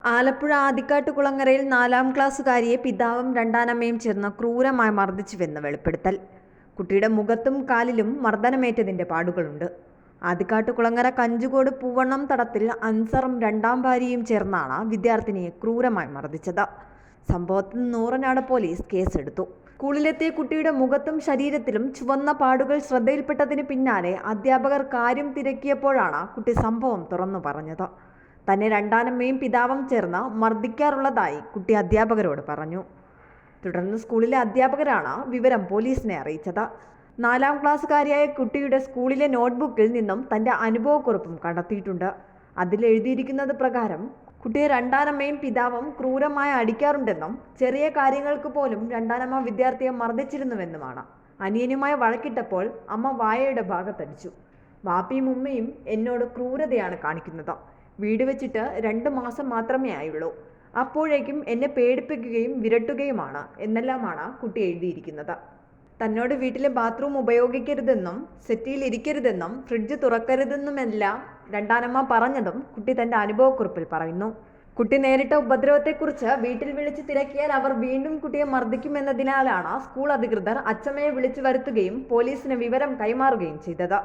ആലപ്പുഴ ആദിക്കാട്ടുകുളങ്ങരയിൽ 4ാം ക്ലാസ്സുകാരിയെ പിതാവും രണ്ടാനമ്മയും ചേർന്ന് ക്രൂരമായി മർദ്ദിച്ചുവെന്ന് വെളിപ്പെടുത്തൽ. കുട്ടിയുടെ മുഖത്തും കാലിലും മർദ്ദനമേറ്റതിന്റെ പാടുകളുണ്ട്. ആദിക്കാട്ടുകുളങ്ങര കഞ്ചുകോട് പൂവണ്ണം തടത്തിൽ അൻസറും രണ്ടാം ഭാര്യയും ചേർന്നാണ് വിദ്യാർത്ഥിനിയെ ക്രൂരമായി മർദ്ദിച്ചത്. സംഭവത്തിൽ നൂറനാട് പോലീസ് കേസെടുത്തു. സ്കൂളിലെത്തിയ കുട്ടിയുടെ മുഖത്തും ശരീരത്തിലും ചുവന്ന പാടുകൾ ശ്രദ്ധയിൽപ്പെട്ടതിന് പിന്നാലെ അധ്യാപകർ കാര്യം തിരക്കിയപ്പോഴാണ് കുട്ടി സംഭവം തുറന്നു പറഞ്ഞത്. തന്നെ രണ്ടാനമ്മയും പിതാവും ചേർന്ന് മർദ്ദിക്കാറുള്ളതായി കുട്ടി അധ്യാപകരോട് പറഞ്ഞു. തുടർന്ന് സ്കൂളിലെ അധ്യാപകരാണ് വിവരം പോലീസിനെ അറിയിച്ചത്. 4ാം ക്ലാസ്സുകാരിയായ കുട്ടിയുടെ സ്കൂളിലെ നോട്ട്ബുക്കിൽ നിന്നും തന്റെ അനുഭവക്കുറിപ്പും കണ്ടെത്തിയിട്ടുണ്ട്. അതിൽ എഴുതിയിരിക്കുന്നത് പ്രകാരം കുട്ടിയെ രണ്ടാനമ്മയും പിതാവും ക്രൂരമായി അടിക്കാറുണ്ടെന്നും ചെറിയ കാര്യങ്ങൾക്ക് പോലും രണ്ടാനമ്മ വിദ്യാർത്ഥിയെ മർദ്ദിച്ചിരുന്നുവെന്നുമാണ്. അനിയനുമായി വഴക്കിട്ടപ്പോൾ അമ്മ വായയുടെ ഭാഗത്തടിച്ചു. വാപ്പിയും ഉമ്മയും എന്നോട് ക്രൂരതയാണ് കാണിക്കുന്നത്. വീട് വെച്ചിട്ട് 2 മാസം മാത്രമേ ആയുള്ളൂ. അപ്പോഴേക്കും എന്നെ പേടിപ്പിക്കുകയും വിരട്ടുകയുമാണ് എന്നെല്ലാമാണ് കുട്ടി എഴുതിയിരിക്കുന്നത്. തന്നോട് വീട്ടിലെ ബാത്റൂം ഉപയോഗിക്കരുതെന്നും സെറ്റിയിൽ ഇരിക്കരുതെന്നും ഫ്രിഡ്ജ് തുറക്കരുതെന്നുമെല്ലാം രണ്ടാനമ്മ പറഞ്ഞതും കുട്ടി തന്റെ അനുഭവക്കുറിപ്പിൽ പറയുന്നു. കുട്ടി നേരിട്ട ഉപദ്രവത്തെക്കുറിച്ച് വീട്ടിൽ വിളിച്ച് തിരക്കിയാൽ അവർ വീണ്ടും കുട്ടിയെ മർദ്ദിക്കുമെന്നതിനാലാണ് സ്കൂൾ അധികൃതർ അച്ചമ്മയെ വിളിച്ചു വരുത്തുകയും പോലീസിന് വിവരം കൈമാറുകയും ചെയ്തത്.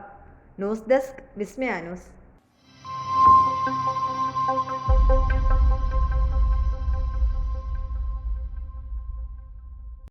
ന്യൂസ് ഡെസ്ക് വിസ്മയ ന്യൂസ്.